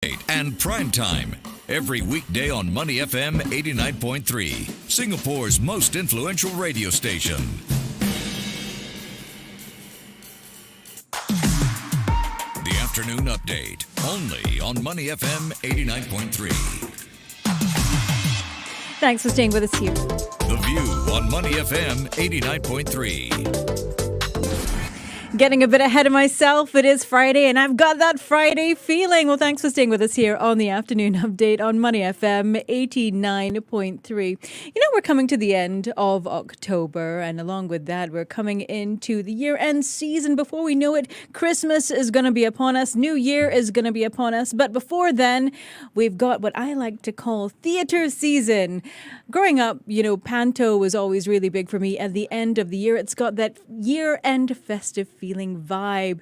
And prime time every weekday on Money FM 89.3, Singapore's most influential radio station. The afternoon update only on Money FM 89.3. Thanks for staying with us here. The View on Money FM 89.3. Getting a bit ahead of myself. It is Friday and I've got that Friday feeling. Well, thanks for staying with us here on the afternoon update on Money FM 89.3. We're coming to the end of October, and along with that, we're coming into the year-end season. Before we know it, Christmas is going to be upon us. New Year is going to be upon us. But before then, we've got what I like to call theater season. Growing up, Panto was always really big for me at the end of the year. It's got that year-end festive feeling vibe.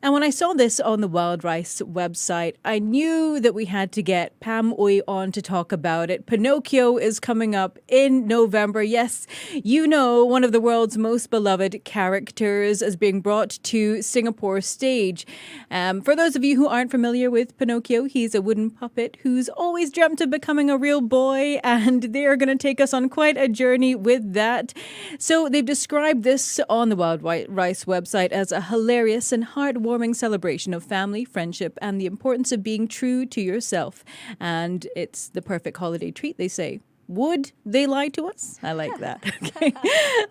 And when I saw this on the Wild Rice website, I knew that we had to get Pam Ooi on to talk about it. Pinocchio is coming up in November. Yes, one of the world's most beloved characters is being brought to Singapore stage. For those of you who aren't familiar with Pinocchio, he's a wooden puppet who's always dreamt of becoming a real boy, and they're going to take us on quite a journey with that. So they've described this on the Wild Rice website as a hilarious and heartwarming celebration of family, friendship, and the importance of being true to yourself. And it's the perfect holiday treat, they say. Would they lie to us? I like that. Okay.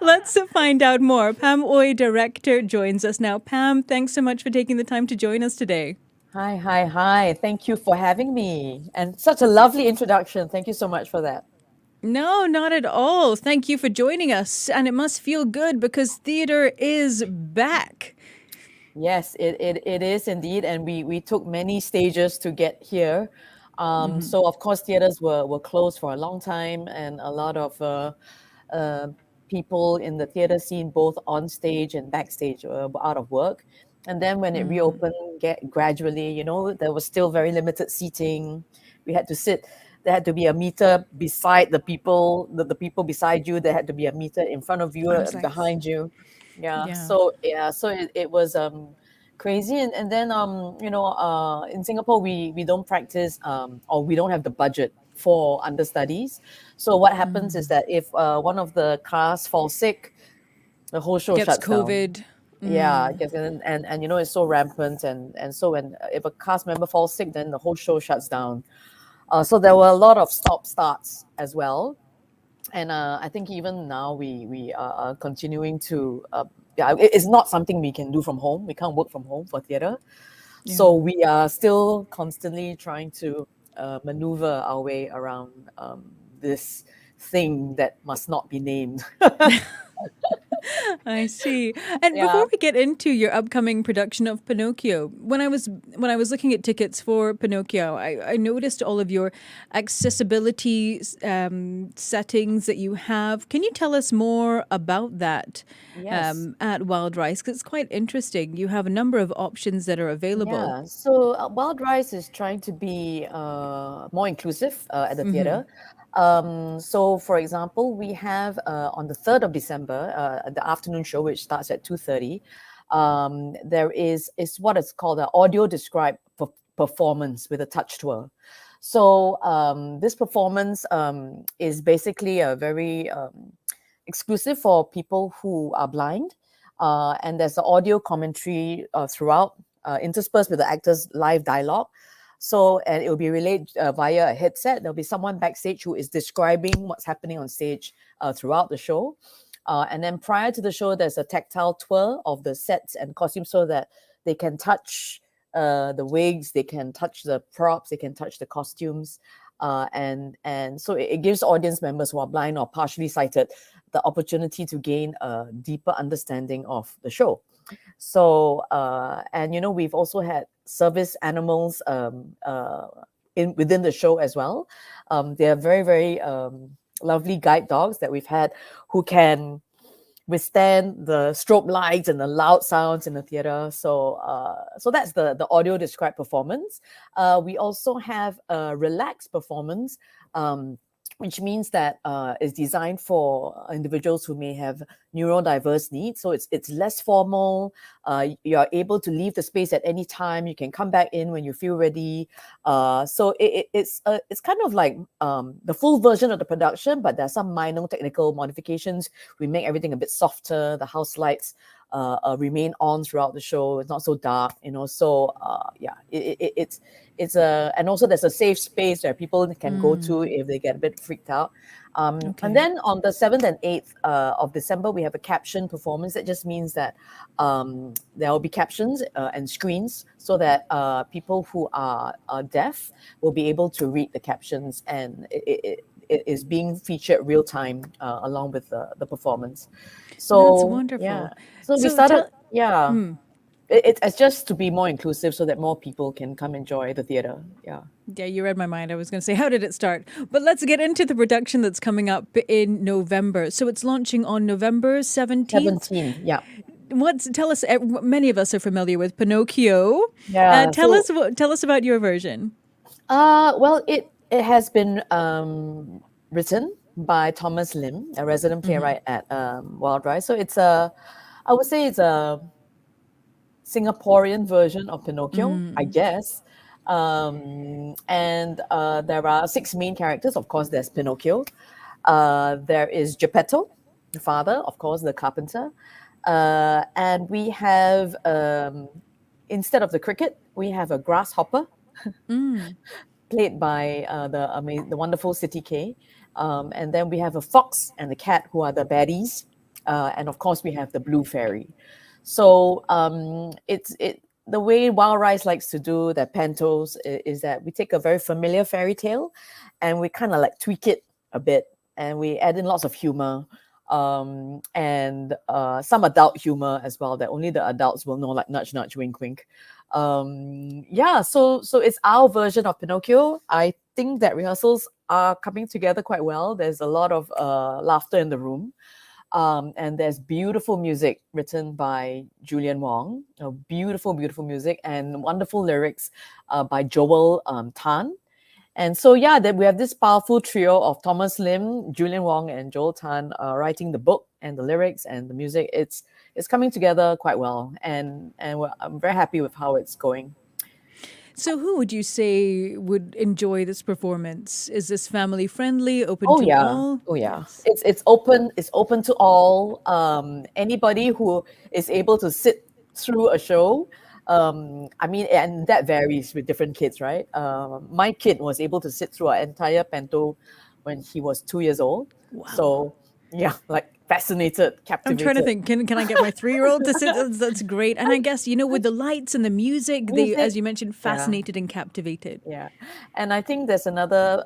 Let's find out more. Pam Ooi, director, joins us now. Pam, thanks so much for taking the time to join us today. Hi. Thank you for having me. And such a lovely introduction. Thank you so much for that. No, not at all. Thank you for joining us. And it must feel good because theater is back. Yes, it is indeed. And we took many stages to get here. So, of course, theaters were closed for a long time, and a lot of people in the theater scene, both on stage and backstage, were out of work. And then when it reopened gradually, there was still very limited seating. We had to sit. There had to be a meter beside the people, the people beside you. There had to be a meter in front of you, behind you. So it was crazy. And then in Singapore we don't practice or we don't have the budget for understudies. So what happens is that if one of the cast falls sick, the whole show gets shuts COVID. down. Yeah, and it's so rampant, and so when if a cast member falls sick, then the whole show shuts down. So there were a lot of stop-starts as well, and I think even now we are continuing to. It's not something we can do from home. We can't work from home for theatre, so we are still constantly trying to maneuver our way around this thing that must not be named. I see. And before we get into your upcoming production of Pinocchio, when I was looking at tickets for Pinocchio, I noticed all of your accessibility settings that you have. Can you tell us more about that at Wild Rice? Because it's quite interesting. You have a number of options that are available. Yeah, so Wild Rice is trying to be more inclusive at the theatre. So, for example, we have on the 3rd of December, the afternoon show, which starts at 2:30, there is what is called an audio described performance with a touch tour. So this performance is basically a very exclusive for people who are blind. And there's the audio commentary throughout, interspersed with the actors' live dialogue. So, and it will be relayed via a headset. There'll be someone backstage who is describing what's happening on stage throughout the show. And then prior to the show, there's a tactile tour of the sets and costumes so that they can touch the wigs, they can touch the props, they can touch the costumes. And so it gives audience members who are blind or partially sighted the opportunity to gain a deeper understanding of the show. So, and we've also had service animals within the show as well. They are very, very lovely guide dogs that we've had who can withstand the strobe lights and the loud sounds in the theater. So that's the audio described performance. We also have a relaxed performance which means that it's designed for individuals who may have neurodiverse needs. So it's less formal. You're able to leave the space at any time. You can come back in when you feel ready. So it's kind of like the full version of the production, but there are some minor technical modifications. We make everything a bit softer. The house lights remain on throughout the show. It's not so dark, So it's and also there's a safe space where people can go to if they get a bit freaked out. Okay. And then on the 7th and 8th of December, we have a caption performance. That just means that there will be captions and screens so that people who are deaf will be able to read the captions, and it is being featured real time along with the performance. So That's wonderful. yeah. So we So started, tell- it's just to be more inclusive so that more people can come enjoy the theater. Yeah. Yeah, you read my mind. I was going to say, how did it start? But let's get into the production that's coming up in November. So it's launching on November 17th. 17, yeah. Tell us, many of us are familiar with Pinocchio. Yeah, Tell so- us about your version. Well, it has been written by Thomas Lim, a resident playwright at Wild Rice. So I would say it's a Singaporean version of Pinocchio, I guess. And there are 6 main characters. Of course, there's Pinocchio. There is Geppetto, the father, of course, the carpenter. And we have, instead of the cricket, we have a grasshopper played by the wonderful City K. And then we have a fox and a cat who are the baddies. And of course, we have the blue fairy. So the way Wild Rice likes to do their pantos is that we take a very familiar fairy tale and we kind of like tweak it a bit, and we add in lots of humor and some adult humor as well that only the adults will know, like nudge, nudge, wink, wink. So it's our version of Pinocchio. I think that rehearsals are coming together quite well. There's a lot of laughter in the room. And there's beautiful music written by Julian Wong, beautiful, beautiful music, and wonderful lyrics by Joel Tan. And so, then we have this powerful trio of Thomas Lim, Julian Wong, and Joel Tan writing the book and the lyrics and the music. It's coming together quite well, and I'm very happy with how it's going. So who would you say would enjoy this performance? Is this family friendly, open Oh to yeah, all? oh yeah. It's open. It's open to all. Anybody who is able to sit through a show. I mean, and that varies with different kids, right? My kid was able to sit through an entire panto when he was 2 years old. Wow. So yeah, like fascinated, I'm captivated. trying to think, can I get my 3-year-old to sit? That's great. And I guess, with the lights and the music, they, as you mentioned, fascinated and captivated. Yeah, and I think there's another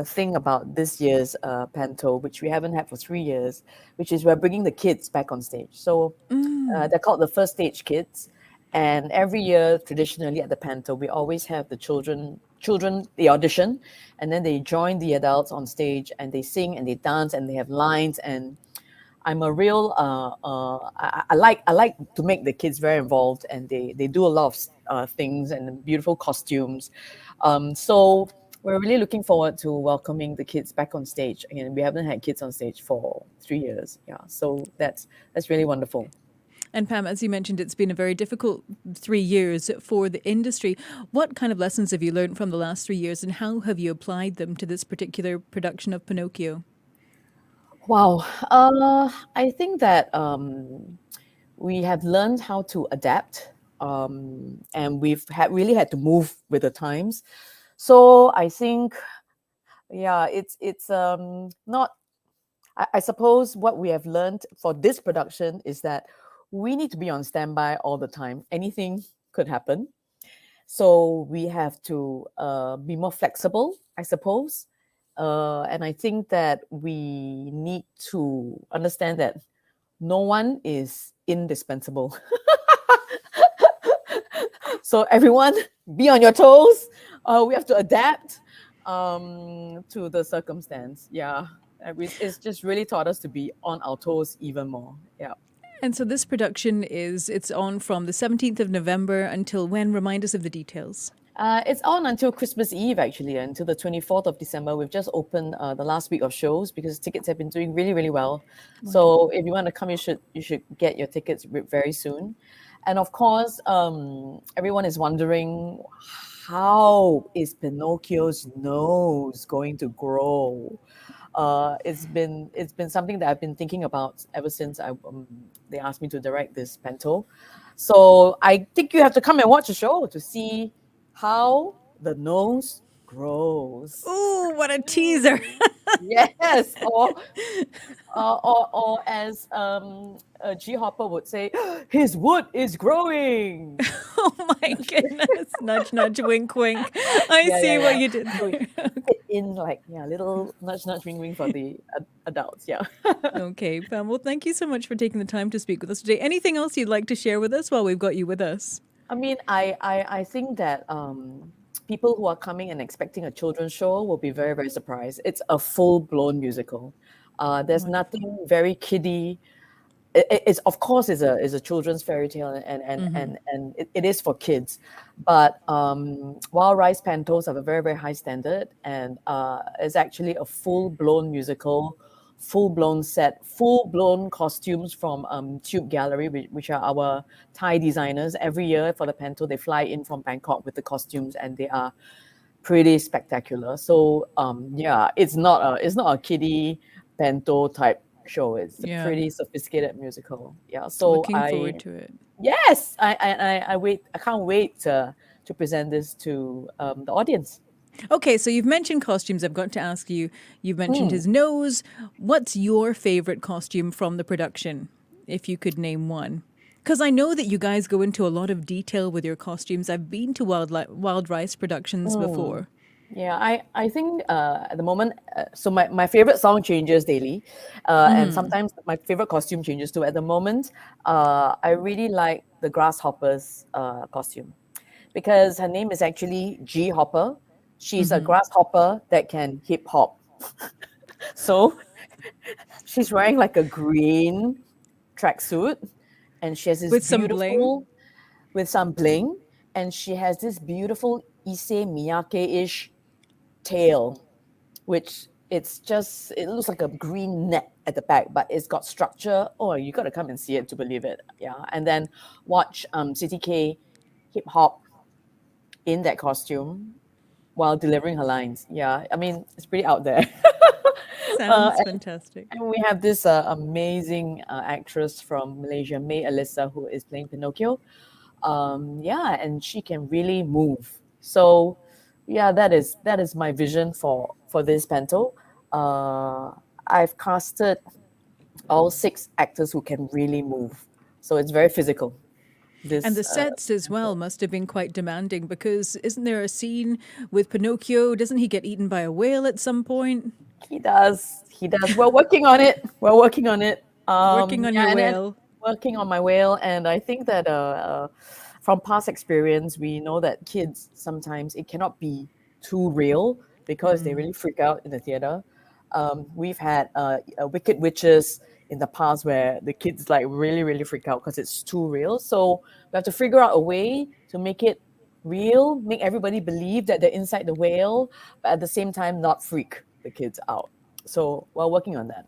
thing about this year's panto, which we haven't had for 3 years, which is we're bringing the kids back on stage. So they're called the First Stage Kids, and every year, traditionally at the panto, we always have the children they audition, and then they join the adults on stage, and they sing and they dance and they have lines. And I'm a real I like to make the kids very involved, and they do a lot of things and beautiful costumes. So we're really looking forward to welcoming the kids back on stage. Again, we haven't had kids on stage for 3 years. Yeah, so that's really wonderful. And Pam, as you mentioned, it's been a very difficult 3 years for the industry. What kind of lessons have you learned from the last 3 years, and how have you applied them to this particular production of Pinocchio? Wow. I think that we have learned how to adapt, and we've really had to move with the times. So I think, it's not. I suppose what we have learned for this production is that we need to be on standby all the time. Anything could happen. So we have to be more flexible, I suppose. And I think that we need to understand that no one is indispensable. So everyone, be on your toes. We have to adapt to the circumstance. Yeah, it's just really taught us to be on our toes even more. Yeah. And so this production it's on from the 17th of November until when? Remind us of the details. It's on until Christmas Eve, actually, until the 24th of December. We've just opened the last week of shows because tickets have been doing really, really well. So if you want to come, you should get your tickets very soon. And of course, everyone is wondering, how is Pinocchio's nose going to grow? It's been something that I've been thinking about ever since they asked me to direct this panto. So I think you have to come and watch the show to see how the nose grows. Ooh, what a teaser. Yes, or as G Hopper would say, his wood is growing. Oh my goodness. Nudge, nudge, wink, wink. I Yeah, yeah, see what yeah. you did So there. fit in like, yeah, little nudge, nudge, ring, ring for the adults. Yeah. Okay, Pam. Well, thank you so much for taking the time to speak with us today. Anything else you'd like to share with us while we've got you with us? I mean, I think that people who are coming and expecting a children's show will be very, very surprised. It's a full-blown musical. There's Wonderful. nothing very kiddie. It's of course is a children's fairy tale, and it is for kids, but Wild Rice Pantos have a very, very high standard, and it's actually a full-blown musical, full-blown set, full-blown costumes from Tube Gallery, which are our Thai designers. Every year for the panto, they fly in from Bangkok with the costumes, and they are pretty spectacular. So yeah, it's not a kiddie bento type show. It's a Yeah, pretty sophisticated musical. Yeah. So looking forward to it. yes, I wait. I can't wait to present this to the audience. Okay, so you've mentioned costumes. I've got to ask you, you've mentioned Hmm. his nose. What's your favorite costume from the production, if you could name one? Because I know that you guys go into a lot of detail with your costumes. I've been to Wild Rice productions Hmm. before. Yeah, I think at the moment, so my favorite song changes daily, and sometimes my favorite costume changes too. At the moment, I really like the Grasshopper's costume because her name is actually G Hopper. She's a grasshopper that can hip hop. So she's wearing like a green tracksuit, and she has this With some bling. beautiful with some bling, and she has this beautiful Issey Miyake-ish tail, which it looks like a green net at the back, but it's got structure. Oh, you got to come and see it to believe it. Yeah, and then watch CTK hip hop in that costume while delivering her lines. Yeah, I mean it's pretty out there. Sounds And fantastic. we have this amazing actress from Malaysia, May Alyssa, who is playing Pinocchio. Yeah, and she can really move. So, yeah, that is my vision for this panto. Uh, I've casted all six actors who can really move, so it's very physical. And This the sets as well panto. must have been quite demanding because isn't there a scene with Pinocchio? Doesn't he get eaten by a whale at some point? He does. He does. We're working on it. We're working on it. Working on Yeah, your and then whale. working on my whale. And I think that from past experience, we know that kids sometimes it cannot be too real because they really freak out in the theater. We've had Wicked Witches in the past where the kids like really, really freak out because it's too real. So we have to figure out a way to make it real, make everybody believe that they're inside the whale, but at the same time not freak the kids out. So we're working on that.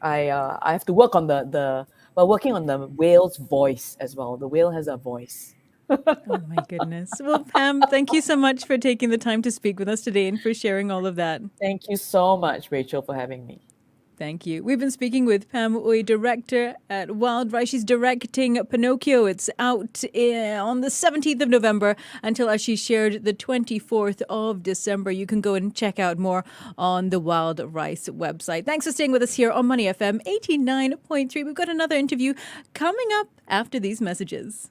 I have to work on the we're working on the whale's voice as well. The whale has a voice. Oh my goodness. Well, Pam, thank you so much for taking the time to speak with us today and for sharing all of that. Thank you so much, Rachel, for having me. Thank you. We've been speaking with Pam Uy, director at Wild Rice. She's directing Pinocchio. It's out on the 17th of November until, as she shared, the 24th of December. You can go and check out more on the Wild Rice website. Thanks for staying with us here on Money FM 89.3. We've got another interview coming up after these messages.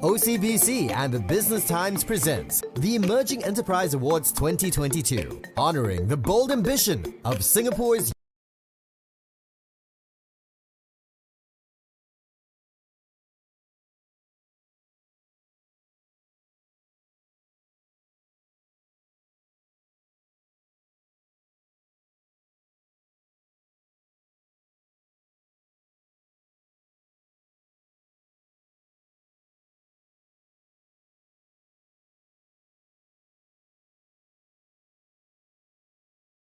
OCBC and the Business Times presents the Emerging Enterprise Awards 2022, honoring the bold ambition of Singapore's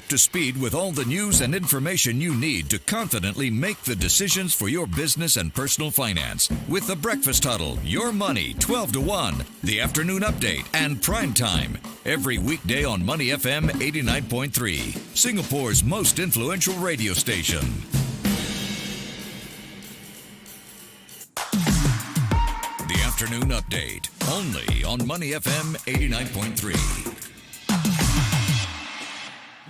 up to speed with all the news and information you need to confidently make the decisions for your business and personal finance. With the Breakfast Huddle, Your Money, 12 to 1, the Afternoon Update, and Prime Time. Every weekday on Money FM 89.3, Singapore's most influential radio station. The Afternoon Update, only on Money FM 89.3.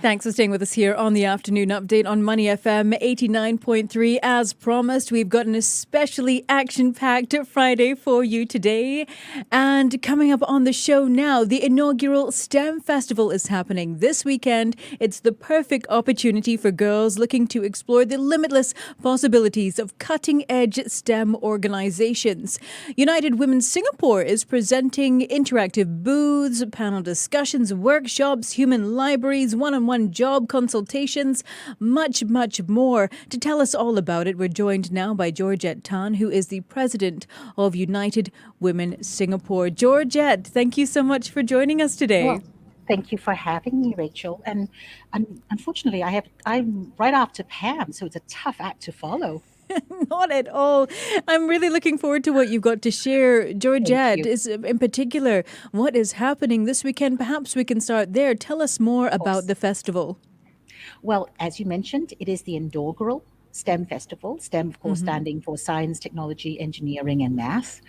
Thanks for staying with us here on the Afternoon Update on Money FM 89.3. As promised, we've got an especially action-packed Friday for you today. And coming up on the show now, the inaugural STEM Festival is happening this weekend. It's the perfect opportunity for girls looking to explore the limitless possibilities of cutting-edge STEM organizations. United Women Singapore is presenting interactive booths, panel discussions, workshops, human libraries, one-on-one job consultations, much more. To tell us all about it, we're joined now by Georgette Tan, who is the president of United Women Singapore. Georgette, thank you so much for joining us today. Well, thank you for having me, Rachel. And unfortunately, I'm right after Pam, so it's a tough act to follow. Not at all. I'm really looking forward to what you've got to share. Georgette, is in particular, what is happening this weekend? Perhaps we can start there. Tell us more about the festival. Well, as you mentioned, it is the inaugural STEM festival. STEM, of course, standing for science, technology, engineering, and math.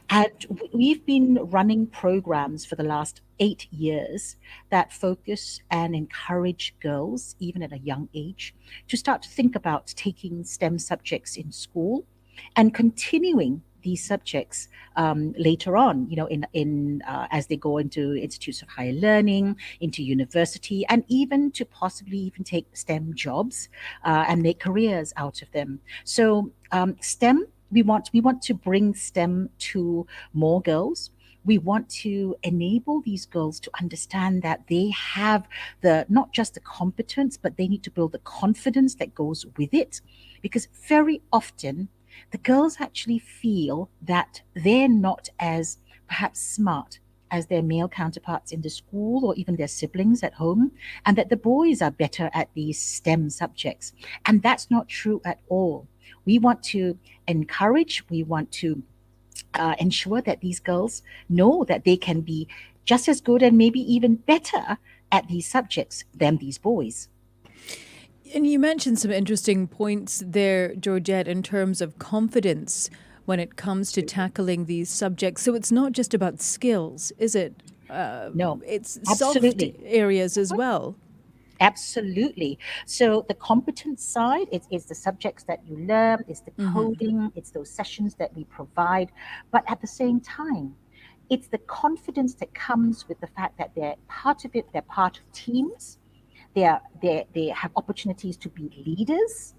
And we've been running programs for the last 8 years that focus and encourage girls, even at a young age, to start to think about taking STEM subjects in school and continuing these subjects later on, as they go into institutes of higher learning, into university, and even to possibly even take STEM jobs and make careers out of them. So STEM, we want to bring STEM to more girls. We want to enable these girls to understand that they have not just the competence, but they need to build the confidence that goes with it. Because very often, the girls actually feel that they're not as perhaps smart as their male counterparts in the school or even their siblings at home, and that the boys are better at these STEM subjects. And that's not true at all. We want to encourage, we want to ensure that these girls know that they can be just as good and maybe even better at these subjects than these boys. And you mentioned some interesting points there, Georgette, in terms of confidence when it comes to tackling these subjects. So it's not just about skills, is it? No, it's absolutely. soft areas as well. Absolutely. So the competence side is the subjects that you learn, it's the coding, it's those sessions that we provide. But at the same time, it's the confidence that comes with the fact that they're part of it, they're part of teams, they have opportunities to be leaders.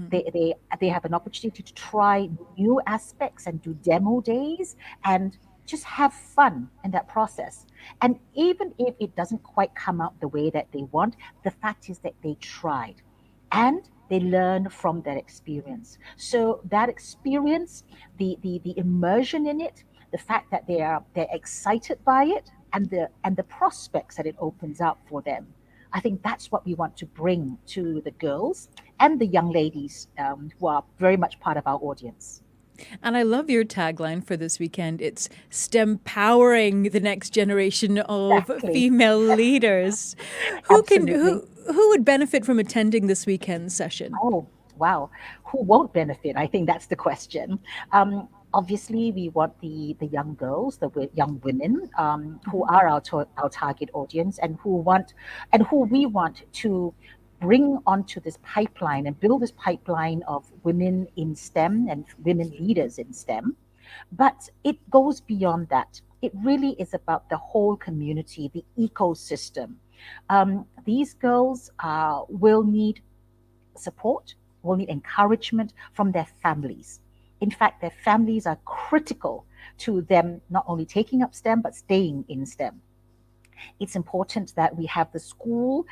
They have an opportunity to try new aspects and do demo days and just have fun in that process. And even if it doesn't quite come out the way that they want, the fact is that they tried and they learn from that experience. So that experience, the immersion in it, the fact that they're excited by it, and the prospects that it opens up for them, I think that's what we want to bring to the girls and the young ladies who are very much part of our audience. And I love your tagline for this weekend. It's STEM powering the next generation of female leaders. Who would benefit from attending this weekend session? Oh, wow. Who won't benefit? I think that's the question. Obviously, we want the young girls, the young women who are our target audience and who we want to bring onto this pipeline and build this pipeline of women in STEM and women leaders in STEM. But it goes beyond that. It really is about the whole community, the ecosystem. These girls will need support, will need encouragement from their families. In fact, their families are critical to them not only taking up STEM, but staying in STEM. It's important that we have the school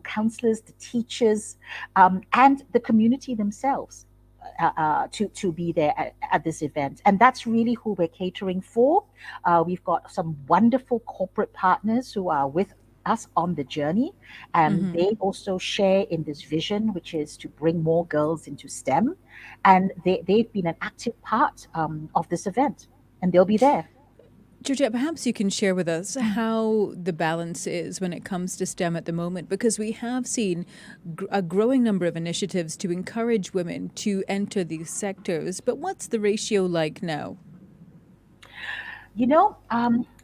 counselors, the teachers, and the community themselves to be there at this event. And that's really who we're catering for. We've got some wonderful corporate partners who are with us on the journey. And they also share in this vision, which is to bring more girls into STEM. And they've been an active part of this event, and they'll be there. Georgette, perhaps you can share with us how the balance is when it comes to STEM at the moment, because we have seen a growing number of initiatives to encourage women to enter these sectors. But what's the ratio like now?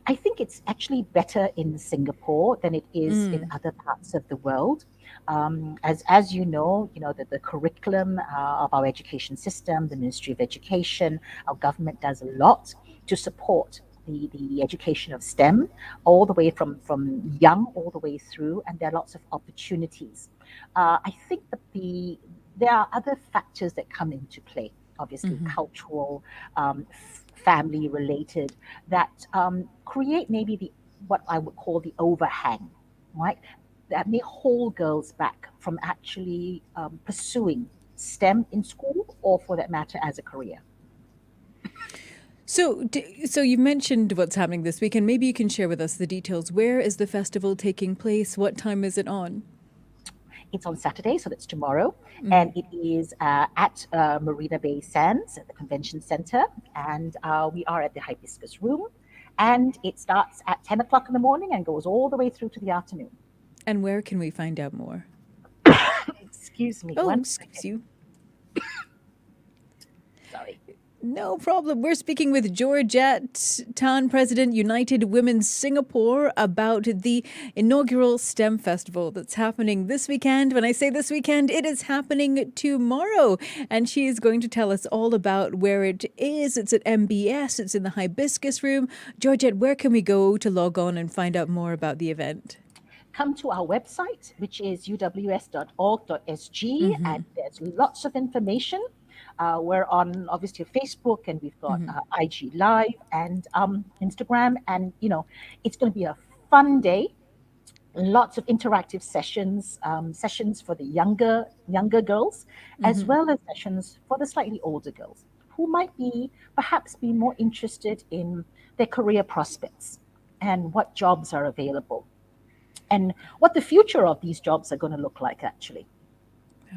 I think it's actually better in Singapore than it is in other parts of the world. As the curriculum of our education system, the Ministry of Education, our government does a lot to support the education of STEM, all the way from young all the way through, and there are lots of opportunities. I think that there are other factors that come into play, obviously cultural, family related, that create maybe what I would call the overhang, right? That may hold girls back from actually pursuing STEM in school, or for that matter, as a career. So you mentioned what's happening this weekend. Maybe you can share with us the details. Where is the festival taking place? What time is it on? It's on Saturday, so that's tomorrow, and it is at Marina Bay Sands at the Convention Center, and we are at the Hibiscus Room, and it starts at 10 o'clock in the morning and goes all the way through to the afternoon. And where can we find out more? Excuse me. Oh, excuse you. Sorry. No problem. We're speaking with Georgette Tan, President, United Women Singapore, about the inaugural STEM Festival that's happening this weekend. When I say this weekend, it is happening tomorrow. And she is going to tell us all about where it is. It's at MBS. It's in the Hibiscus Room. Georgette, where can we go to log on and find out more about the event? Come to our website, which is uws.org.sg, and there's lots of information. We're on obviously Facebook, and we've got IG Live and Instagram, and it's going to be a fun day. Lots of interactive sessions for the younger girls, as well as sessions for the slightly older girls who might perhaps be more interested in their career prospects and what jobs are available, and what the future of these jobs are going to look like, actually.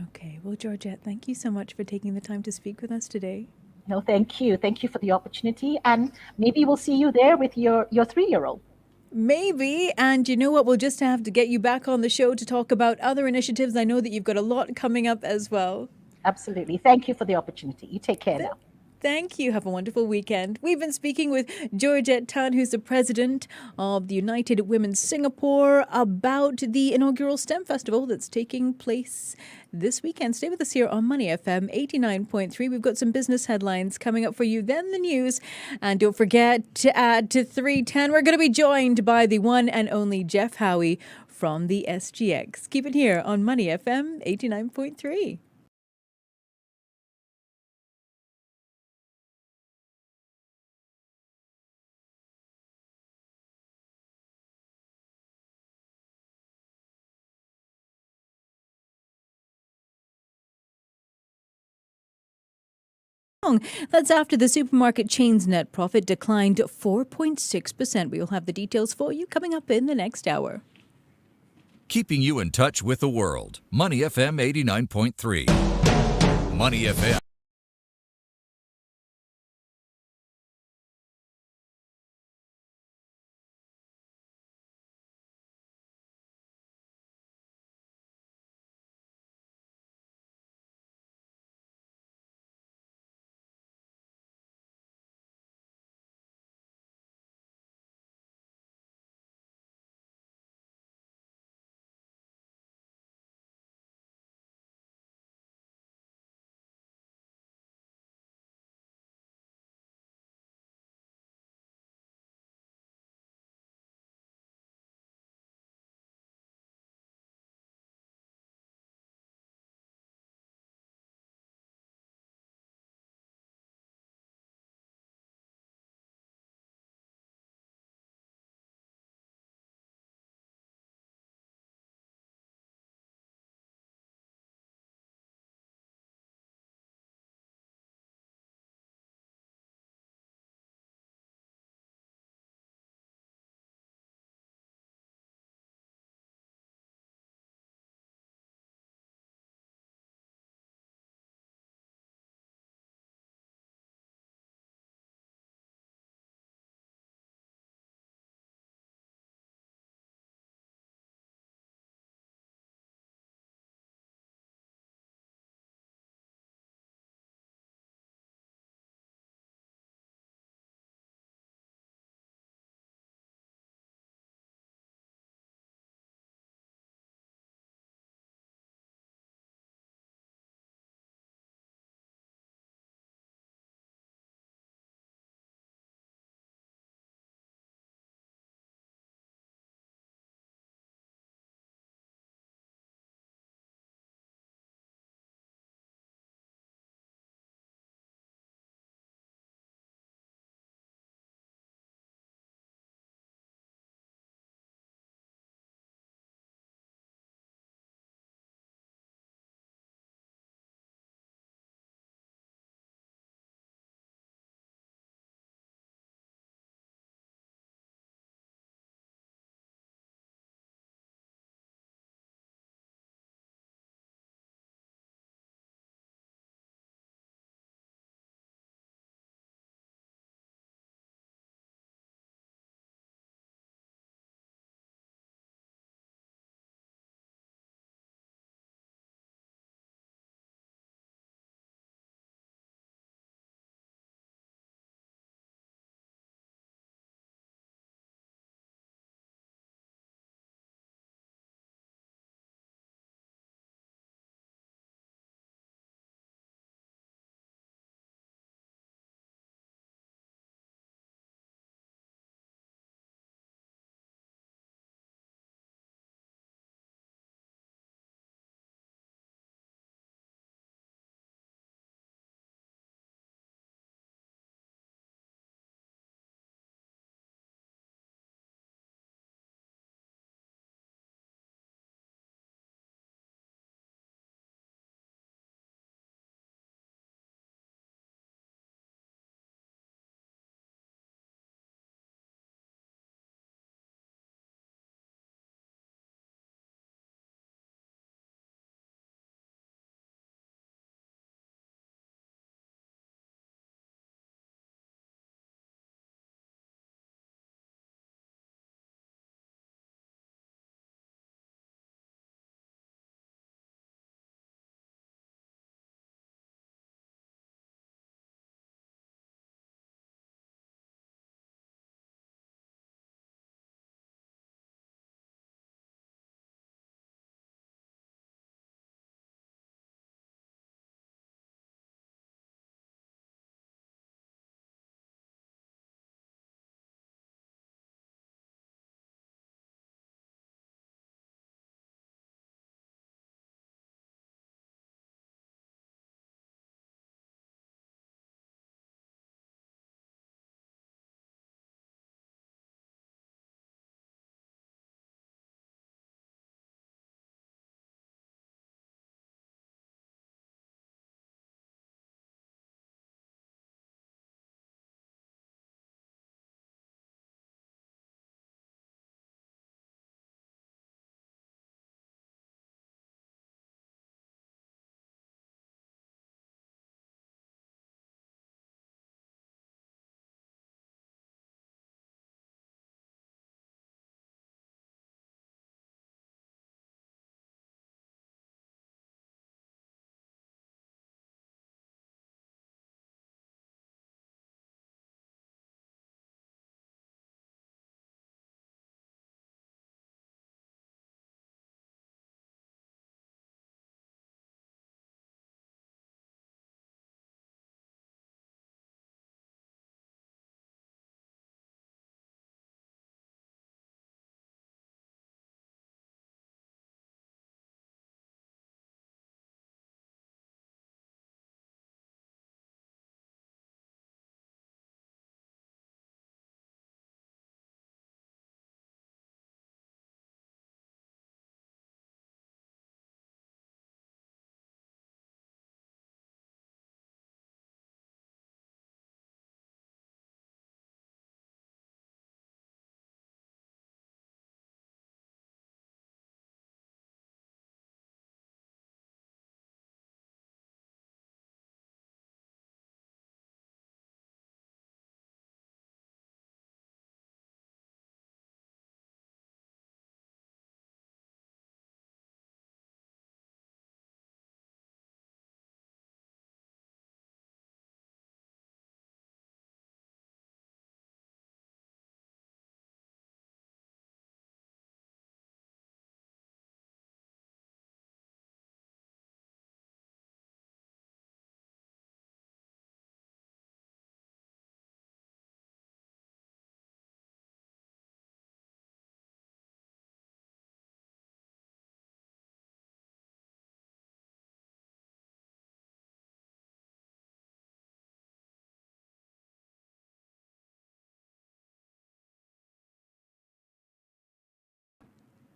Okay. Well, Georgette, thank you so much for taking the time to speak with us today. No, thank you. Thank you for the opportunity. And maybe we'll see you there with your 3-year-old. Maybe. And you know what? We'll just have to get you back on the show to talk about other initiatives. I know that you've got a lot coming up as well. Absolutely. Thank you for the opportunity. You take care now. Thank you. Have a wonderful weekend. We've been speaking with Georgette Tan, who's the president of the United Women Singapore, about the inaugural STEM Festival that's taking place this weekend. Stay with us here on Money FM 89.3. We've got some business headlines coming up for you, then the news. And don't forget to add to 3:10. We're going to be joined by the one and only Jeff Howie from the SGX. Keep it here on Money FM 89.3. That's after the supermarket chain's net profit declined 4.6%. We will have the details for you coming up in the next hour. Keeping you in touch with the world. Money FM 89.3. Money FM.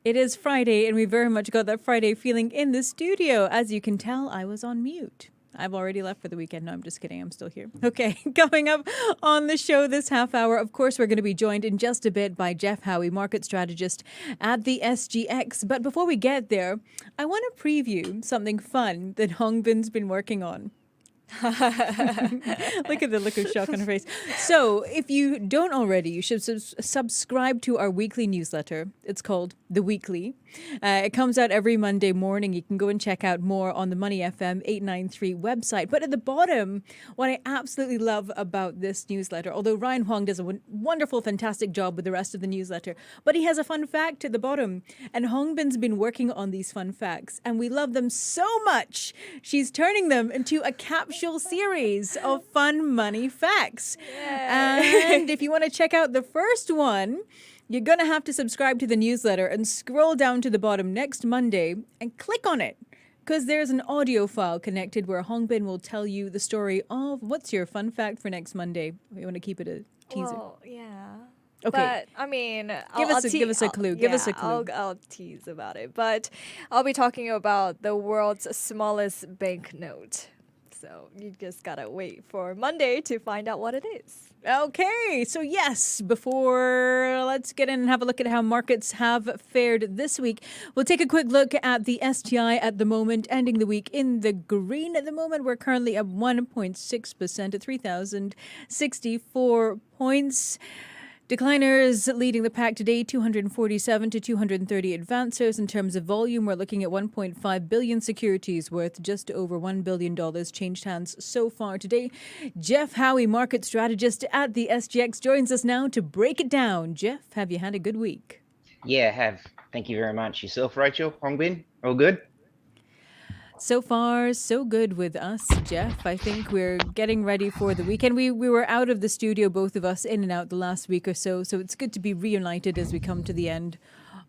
It is Friday, and we very much got that Friday feeling in the studio. As you can tell, I was on mute. I've already left for the weekend. No, I'm just kidding. I'm still here. Okay, coming up on the show this half hour, of course, we're going to be joined in just a bit by Jeff Howie, market strategist at the SGX. But before we get there, I want to preview something fun that Hong Bin's been working on. Look at the look of shock on her face. So, if you don't already, you should subscribe to our weekly newsletter. It's called The Weekly. It comes out every Monday morning. You can go and check out more on the Money FM 893 website. But at the bottom, what I absolutely love about this newsletter, although Ryan Huang does a wonderful, fantastic job with the rest of the newsletter, but he has a fun fact at the bottom. And Hong Bin's been working on these fun facts, and we love them so much. She's turning them into a capsule series of fun money facts. And if you want to check out the first one, you're going to have to subscribe to the newsletter and scroll down to the bottom next Monday and click on it, because there's an audio file connected where Hong Bin will tell you the story of what's your fun fact for next Monday. You want to keep it a teaser? Well, yeah. Okay. But I mean, Give us a clue. Give us a clue. I'll tease about it. But I'll be talking about the world's smallest banknote. So you just gotta wait for Monday to find out what it is. Okay, so yes, before let's get in and have a look at how markets have fared this week, we'll take a quick look at the STI at the moment, ending the week in the green at the moment. We're currently up 1.6% at 3,064 points. Decliners leading the pack today, 247 to 230 advancers. In terms of volume, we're looking at 1.5 billion securities worth just over $1 billion changed hands so far today. Jeff Howie, market strategist at the SGX, joins us now to break it down. Jeff, have you had a good week? Yeah, I have. Thank you very much. Yourself, Rachel? Hong Bin? All good? So far, so good with us, Jeff. I think we're getting ready for the weekend. We were out of the studio, both of us, in and out the last week or so. So it's good to be reunited as we come to the end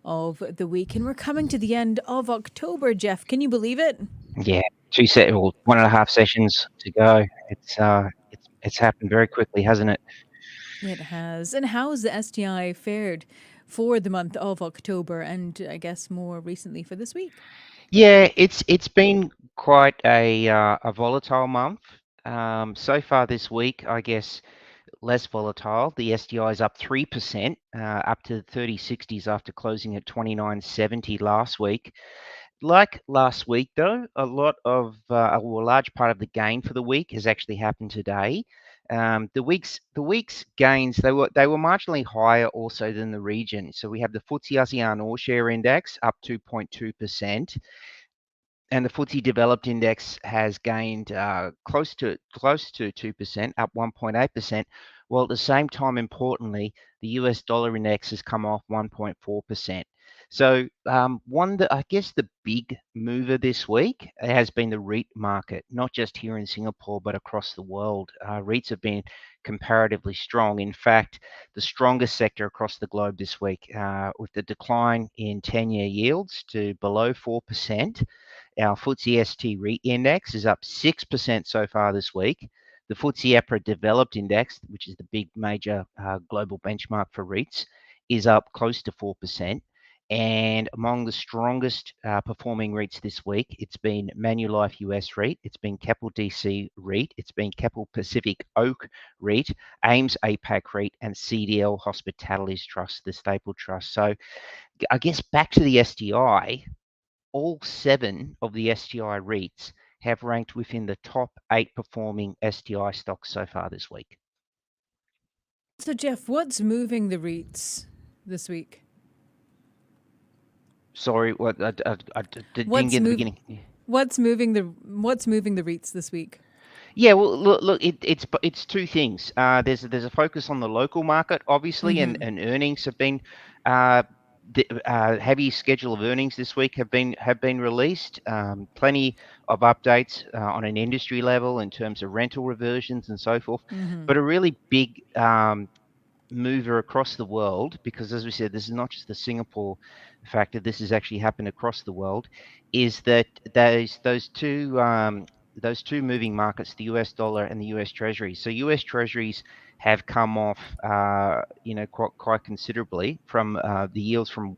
of the week. And we're coming to the end of October, Jeff. Can you believe it? Yeah, 1.5 sessions to go. It's happened very quickly, hasn't it? It has. And how has the STI fared for the month of October and I guess more recently for this week? Yeah, it's been quite a volatile month. So far this week, I guess less volatile. The STI is up 3%, up to 3060s after closing at 2970 last week. Like last week, though, a large part of the gain for the week has actually happened today. The week's gains, they were marginally higher also than the region. So we have the FTSE ASEAN All Share Index up 2.2%, and the FTSE Developed Index has gained close to 2%, up 1.8%. While at the same time, importantly, the US dollar index has come off 1.4%. So I guess the big mover this week has been the REIT market, not just here in Singapore, but across the world. REITs have been comparatively strong. In fact, the strongest sector across the globe this week, with the decline in 10-year yields to below 4%. Our FTSE ST REIT index is up 6% so far this week. The FTSE EPRA Developed Index, which is the big major global benchmark for REITs, is up close to 4%. And among the strongest performing REITs this week, it's been Manulife US REIT, it's been Keppel DC REIT, it's been Keppel Pacific Oak REIT, AIMS APAC REIT, and CDL Hospitalities Trust, the staple trust. So I guess back to the STI, all 7 of the STI REITs have ranked within the top 8 performing STI stocks so far this week. So, Jeff, what's moving the REITs this week? Sorry, what I didn't get the beginning. What's moving the REITs this week? Yeah, well, look, it's two things. There's a focus on the local market, obviously, and earnings have been heavy schedule of earnings this week have been released. Plenty of updates on an industry level in terms of rental reversions and so forth. But a really big mover across the world, because as we said, this is not just the Singapore factor. This has actually happened across the world. Is that those two moving markets, the US dollar and the US Treasury. So US Treasuries have come off, quite considerably from the yields from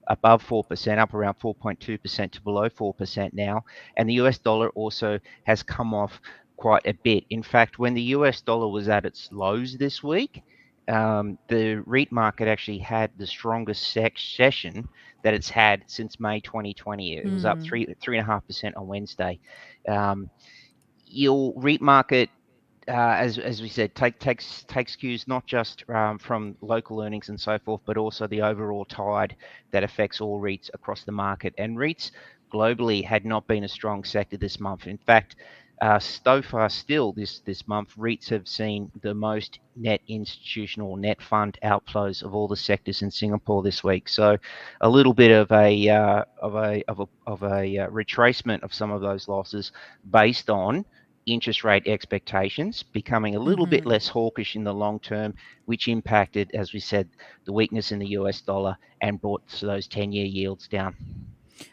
above 4%, up around 4.2% to below 4% now. And the US dollar also has come off quite a bit. In fact, when the US dollar was at its lows this week, the REIT market actually had the strongest session that it's had since May 2020. It was up 3.5% on Wednesday. Your REIT market, as we said, takes cues not just from local earnings and so forth, but also the overall tide that affects all REITs across the market. And REITs globally had not been a strong sector this month. In fact, so far still this month, REITs have seen the most net institutional net fund outflows of all the sectors in Singapore this week. So a little bit of a retracement of some of those losses based on interest rate expectations becoming a little bit less hawkish in the long term, which impacted, as we said, the weakness in the US dollar and brought those 10-year yields down.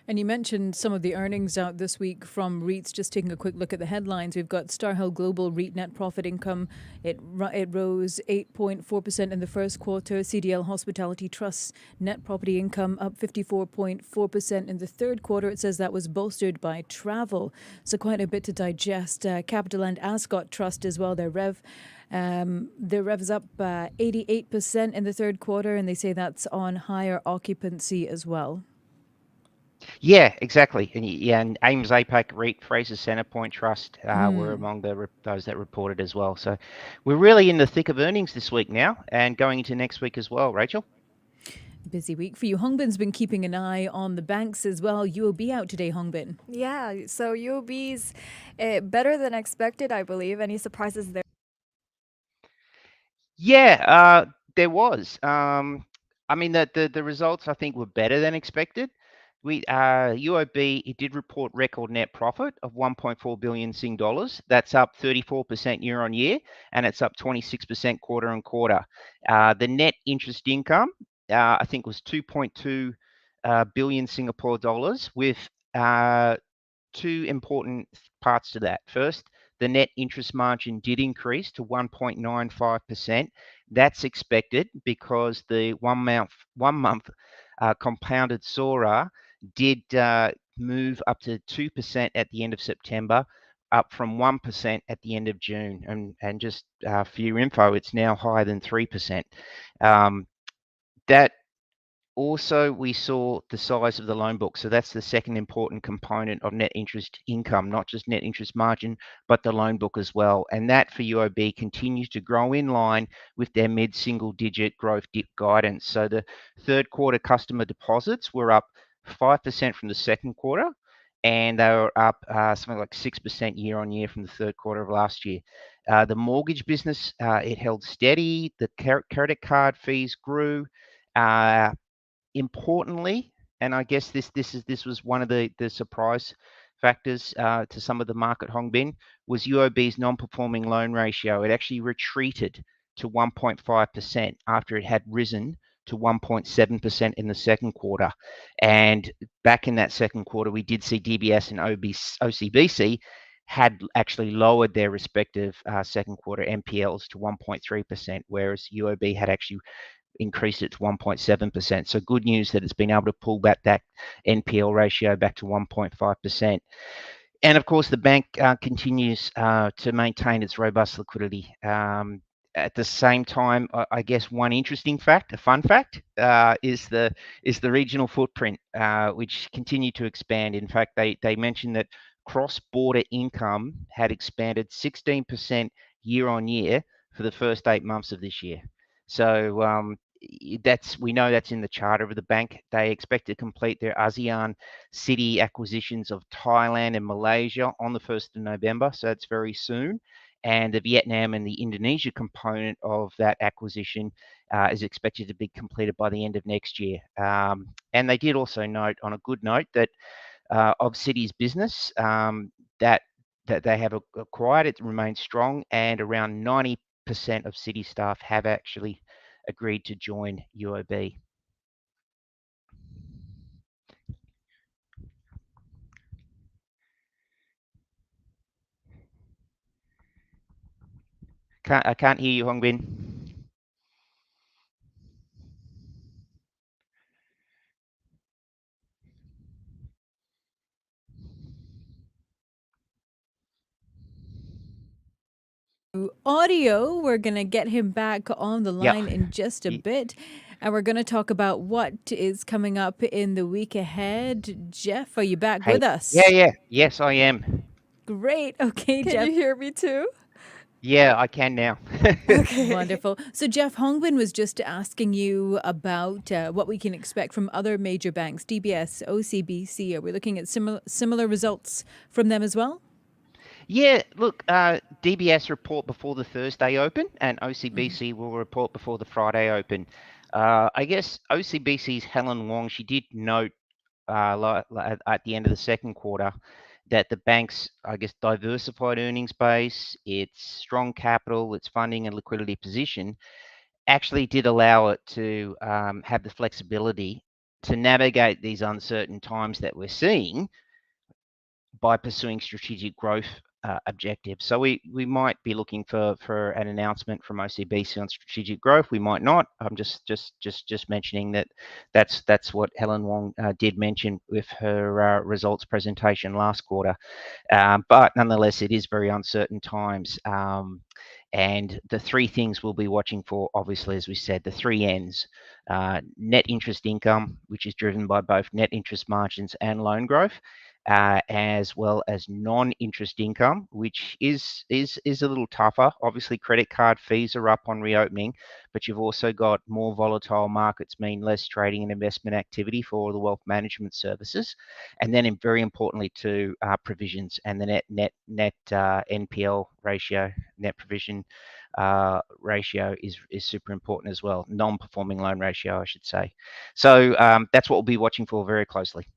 And you mentioned some of the earnings out this week from REITs. Just taking a quick look at the headlines, we've got StarHealth Global REIT net profit income. It rose 8.4% in the first quarter. CDL Hospitality Trust net property income up 54.4% in the third quarter. It says that was bolstered by travel. So quite a bit to digest. Capital and Ascot Trust as well. Their rev's up 88% in the third quarter, and they say that's on higher occupancy as well. Yeah, exactly. And Ames APAC REIT, Fraser Centrepoint Trust were among those that reported as well. So we're really in the thick of earnings this week now and going into next week as well, Rachel. Busy week for you. Hongbin's been keeping an eye on the banks as well. UOB out today, Hongbin. Yeah, so UOB's better than expected, I believe. Any surprises there? Yeah, there was. I mean, the results I think were better than expected. UOB, it did report record net profit of 1.4 billion Sing dollars. That's up 34% year on year, and it's up 26% quarter on quarter. The net interest income, I think, was 2.2 billion Singapore dollars, with two important parts to that. First, the net interest margin did increase to 1.95%. That's expected because the one month compounded SORA did move up to 2% at the end of September, up from 1% at the end of June. And just for your info, it's now higher than 3%. That also, we saw the size of the loan book. So that's the second important component of net interest income, not just net interest margin, but the loan book as well. And that for UOB continues to grow in line with their mid-single digit growth guidance. So the third quarter customer deposits were up 5% from the second quarter, and they were up something like 6% year on year from the third quarter of last year. The mortgage business, it held steady. The credit card fees grew. Importantly, and I guess this was one of the surprise factors to some of the market, Hongbin, was UOB's non-performing loan ratio. It actually retreated to 1.5% after it had risen to 1.7% in the second quarter. And back in that second quarter, we did see DBS and OCBC had actually lowered their respective second quarter NPLs to 1.3%, whereas UOB had actually increased it to 1.7%. So good news that it's been able to pull back that NPL ratio back to 1.5%. And of course, the bank continues to maintain its robust liquidity. At the same time, I guess one interesting fact, a fun fact, is the regional footprint, which continued to expand. In fact, they mentioned that cross-border income had expanded 16% year on year for the first 8 months of this year. So we know that's in the charter of the bank. They expect to complete their ASEAN city acquisitions of Thailand and Malaysia on the 1st of November. So that's very soon. And the Vietnam and the Indonesia component of that acquisition is expected to be completed by the end of next year. And they did also note, on a good note, that of Citi's business that they have acquired, it remains strong, and around 90% of Citi staff have actually agreed to join UOB. I can't hear you, Hongbin. audio. We're going to get him back on the Yeah. line in just a Y- bit. And we're going to talk about what is coming up in the week ahead. Jeff, are you back Hey. with us? Yeah. Yes, I am. Great. Okay, Can Jeff. you hear me too? Yeah, I can now. Okay. Wonderful. So, Jeff, Hongbin was just asking you about what we can expect from other major banks, DBS, OCBC. Are we looking at similar results from them as well? Yeah, look, DBS report before the Thursday open, and Mm-hmm. OCBC will report before the Friday open. I guess OCBC's Helen Wong, she did note at the end of the second quarter that the bank's, I guess, diversified earnings base, its strong capital, its funding and liquidity position actually did allow it to have the flexibility to navigate these uncertain times that we're seeing by pursuing strategic growth objectives. So we might be looking for an announcement from OCBC on strategic growth. We might not. I'm just mentioning that that's what Helen Wong did mention with her results presentation last quarter. But nonetheless, it is very uncertain times. And the three things we'll be watching for, obviously, as we said, the three N's: net interest income, which is driven by both net interest margins and loan growth, as well as non-interest income, which is a little tougher. Obviously, credit card fees are up on reopening, but you've also got more volatile markets mean less trading and investment activity for the wealth management services, and then very importantly to provisions and the net NPL ratio, net provision ratio is super important as well. Non-performing loan ratio, I should say. So that's what we'll be watching for very closely.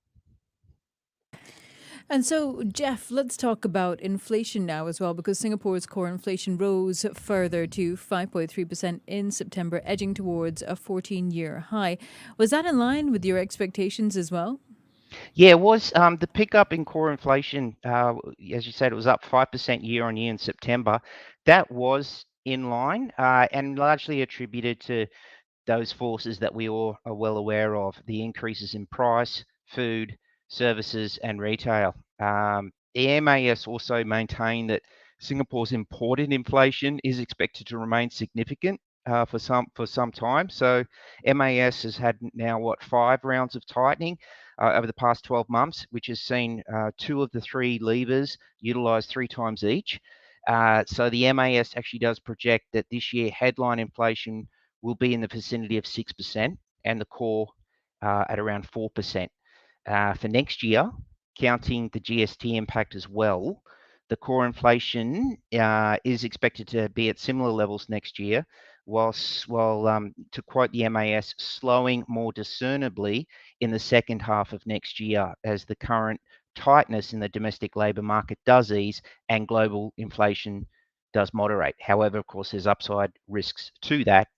And so, Jeff, let's talk about inflation now as well, because Singapore's core inflation rose further to 5.3% in September, edging towards a 14-year high. Was that in line with your expectations as well? Yeah, it was the pickup in core inflation, as you said, it was up 5% year on year in September. That was in line and largely attributed to those forces that we all are well aware of: the increases in price, food, services, and retail. The MAS also maintained that Singapore's imported inflation is expected to remain significant for some time. So MAS has had now 5 rounds of tightening over the past 12 months, which has seen 2 of the 3 levers utilised 3 times each. So the MAS actually does project that this year headline inflation will be in the vicinity of 6% and the core at around 4%. For next year, counting the GST impact as well, the core inflation is expected to be at similar levels next year, while to quote the MAS, slowing more discernibly in the second half of next year as the current tightness in the domestic labour market does ease and global inflation does moderate. However, of course, there's upside risks to that,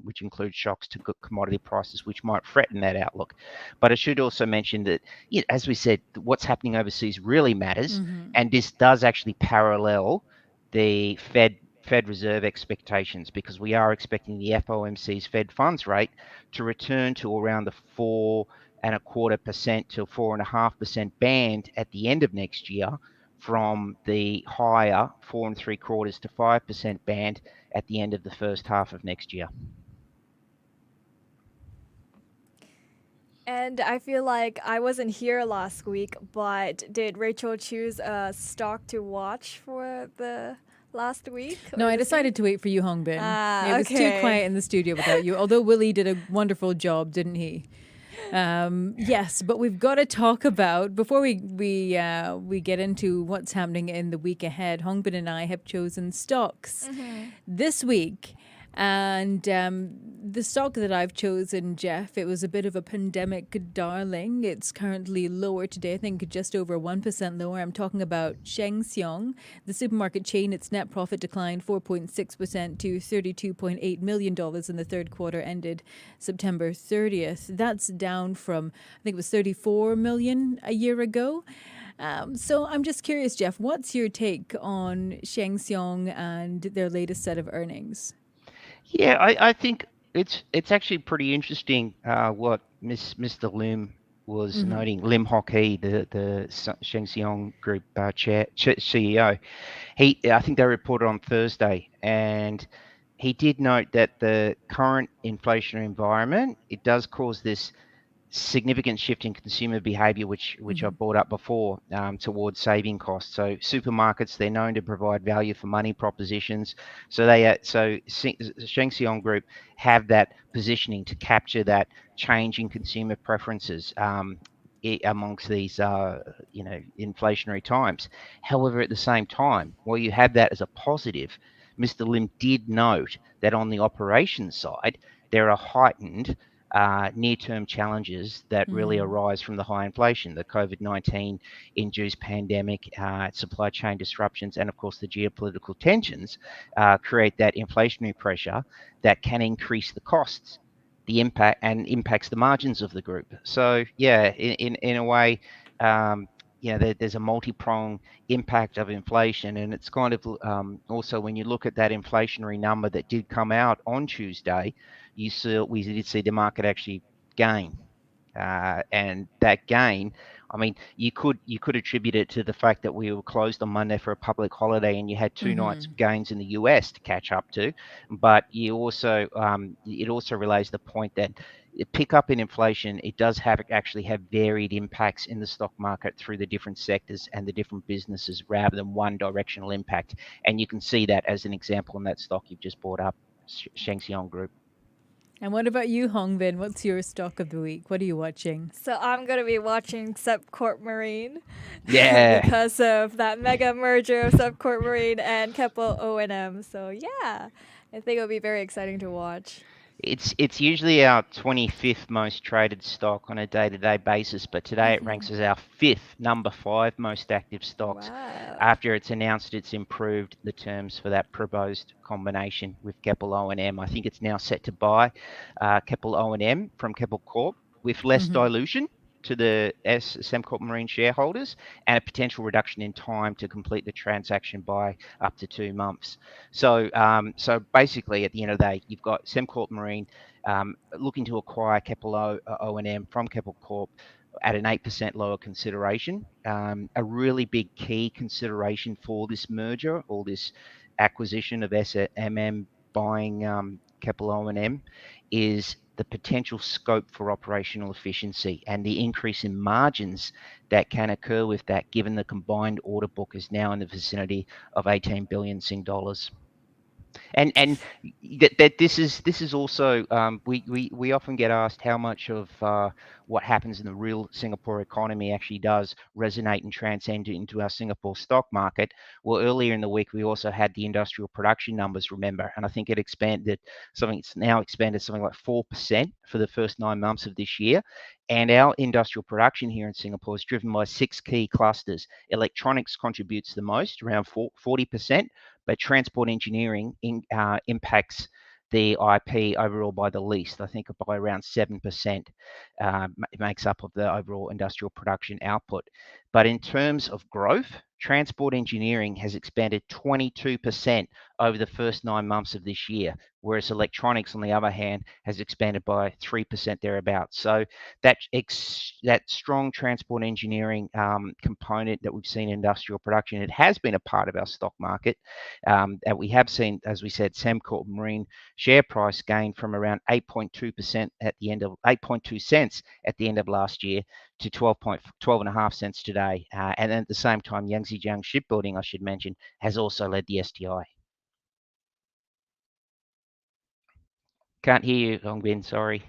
which include shocks to commodity prices, which might threaten that outlook. But I should also mention that, as we said, what's happening overseas really matters, and this does actually parallel the Fed Reserve expectations, because we are expecting the FOMC's Fed funds rate to return to around the 4.25% to 4.5% band at the end of next year, from the higher 4.75% to 5% band at the end of the first half of next year. And I feel like I wasn't here last week, but did Rachel choose a stock to watch for the last week? No, I decided to wait for you, Hongbin. It was too quiet in the studio without you, although Willie did a wonderful job, didn't he? Yes, but we've got to talk about, before we get into what's happening in the week ahead, Hongbin and I have chosen stocks this week. And the stock that I've chosen, Jeff, it was a bit of a pandemic darling. It's currently lower today, I think just over 1% lower. I'm talking about Sheng Siong, the supermarket chain. Its net profit declined 4.6% to $32.8 million in the third quarter ended September 30th. That's down from, I think it was 34 million a year ago. So I'm just curious, Jeff, what's your take on Sheng Siong and their latest set of earnings? Yeah, I think it's actually pretty interesting what Mr. Lim was noting Lim Hock Hee, the Sheng Xiong Group CEO. I think they reported on Thursday, and he did note that the current inflationary environment, it does cause this significant shift in consumer behavior, which I brought up before, towards saving costs. So supermarkets, they're known to provide value for money propositions. So Sheng Xiong Group have that positioning to capture that change in consumer preferences amongst these inflationary times. However, at the same time, while you have that as a positive, Mr. Lim did note that on the operations side, there are heightened near-term challenges that really arise from the high inflation, the COVID-19 induced pandemic, supply chain disruptions, and of course the geopolitical tensions create that inflationary pressure that can increase the costs, the impact, and impacts the margins of the group. So yeah, in a way, there's a multi-pronged impact of inflation, and it's kind of also when you look at that inflationary number that did come out on Tuesday, we did see the market actually gain, and that gain, I mean, you could attribute it to the fact that we were closed on Monday for a public holiday, and you had two nights of gains in the US to catch up to, but you also it also relays the point that pick up in inflation, it does actually have varied impacts in the stock market through the different sectors and the different businesses rather than one directional impact. And you can see that as an example in that stock you've just brought up, Sheng Xiong Group. And what about you, Hong Bin? What's your stock of the week? What are you watching? So I'm going to be watching Sepcorp Marine. Yeah. Because of that mega merger of Sepcorp Marine and Keppel O&M. So yeah, I think it'll be very exciting to watch. It's usually our 25th most traded stock on a day-to-day basis, but today it ranks as our number 5 most active stocks. Wow. After it's announced it's improved the terms for that proposed combination with Keppel O&M. I think it's now set to buy Keppel O&M from Keppel Corp with less dilution to the Sembcorp Marine shareholders and a potential reduction in time to complete the transaction by up to 2 months. So basically, at the end of the day, you've got Sembcorp Marine looking to acquire Keppel O&M from Keppel Corp at an 8% lower consideration. A really big key consideration for this merger or this acquisition of SMM buying Keppel O&M is the potential scope for operational efficiency and the increase in margins that can occur with that, given the combined order book is now in the vicinity of 18 billion Sing dollars. And that this is also we often get asked how much of what happens in the real Singapore economy actually does resonate and transcend into our Singapore stock market. Well, earlier in the week we also had the industrial production numbers, remember, and I think it expanded something. It's now expanded something like 4% for the first 9 months of this year. And our industrial production here in Singapore is driven by 6 key clusters. Electronics contributes the most, around 40%, but transport engineering impacts the IP overall by the least. I think by around 7% it makes up of the overall industrial production output. But in terms of growth, transport engineering has expanded 22% over the first 9 months of this year, whereas electronics, on the other hand, has expanded by 3% thereabouts. So that strong transport engineering component that we've seen in industrial production, it has been a part of our stock market. That we have seen, as we said, Sembcorp Marine share price gain from around 8.2% at the end of 8.2 cents at the end of last year to 12.5 cents today. And then at the same time, Yangtze Jiang Shipbuilding, I should mention, has also led the STI. Can't hear you, Hong Bin, sorry.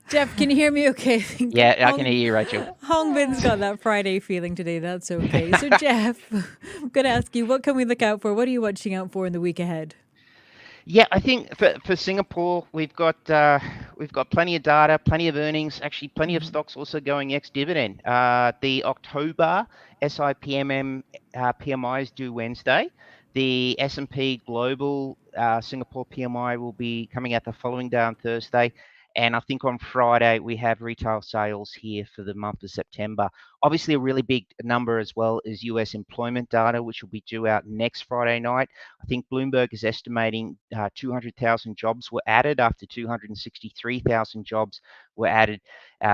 Jeff, can you hear me okay? Yeah, I can hear you, Rachel. Hong Bin's got that Friday feeling today. That's okay. So, Jeff, I'm going to ask you, what can we look out for? What are you watching out for in the week ahead? Yeah, I think for Singapore, we've got plenty of data, plenty of earnings, actually plenty of stocks also going ex-dividend. The October SIPMM PMI is due Wednesday. The S&P Global Singapore PMI will be coming out the following day on Thursday. And I think on Friday, we have retail sales here for the month of September. Obviously, a really big number as well is US employment data, which will be due out next Friday night. I think Bloomberg is estimating 200,000 jobs were added after 263,000 jobs were added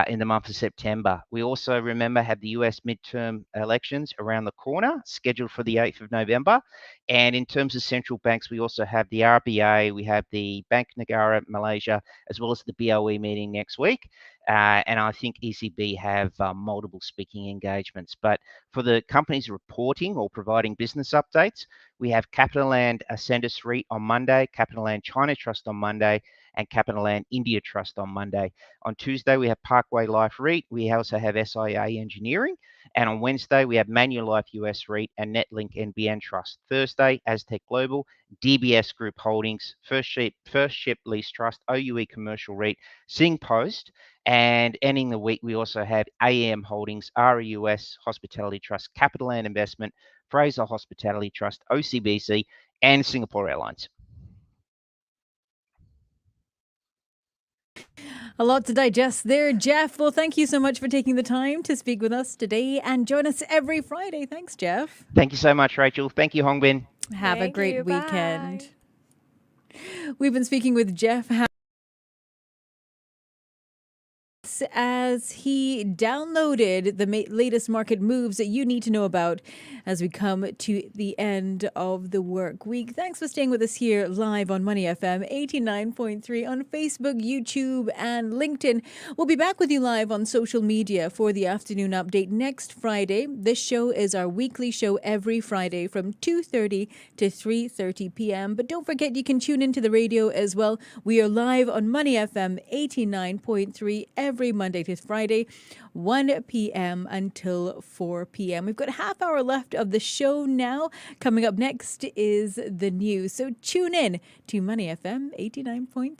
in the month of September. We also, remember, have the US midterm elections around the corner, scheduled for the 8th of November. And in terms of central banks, we also have the RBA, we have the Bank Negara Malaysia, as well as the BOE meeting next week. And I think ECB have multiple speaking engagements. But for the companies reporting or providing business updates, we have CapitaLand Ascendus REIT on Monday, CapitaLand China Trust on Monday, and CapitaLand India Trust on Monday. On Tuesday, we have Parkway Life REIT. We also have SIA Engineering. And on Wednesday, we have Manulife US REIT and Netlink NBN Trust. Thursday, Aztec Global, DBS Group Holdings, First Ship Lease Trust, OUE Commercial REIT, Sing Post. And ending the week, we also have AEM Holdings, REUS Hospitality Trust, CapitaLand Investment, Fraser Hospitality Trust, OCBC, and Singapore Airlines. A lot to digest there, Jeff. Well, thank you so much for taking the time to speak with us today and join us every Friday. Thanks, Jeff. Thank you so much, Rachel. Thank you, Hongbin. Have a Thank great you. weekend. Bye. We've been speaking with Jeff as he downloaded the latest market moves that you need to know about as we come to the end of the work week. Thanks for staying with us here live on Money FM 89.3 on Facebook, YouTube, and LinkedIn. We'll be back with you live on social media for the afternoon update next Friday. This show is our weekly show every Friday from 2:30 to 3:30 p.m. But don't forget, you can tune into the radio as well. We are live on Money FM 89.3 every Monday to Friday, 1 p.m. until 4 p.m. We've got a half hour left of the show now. Coming up next is the news. So tune in to Money FM 89.3.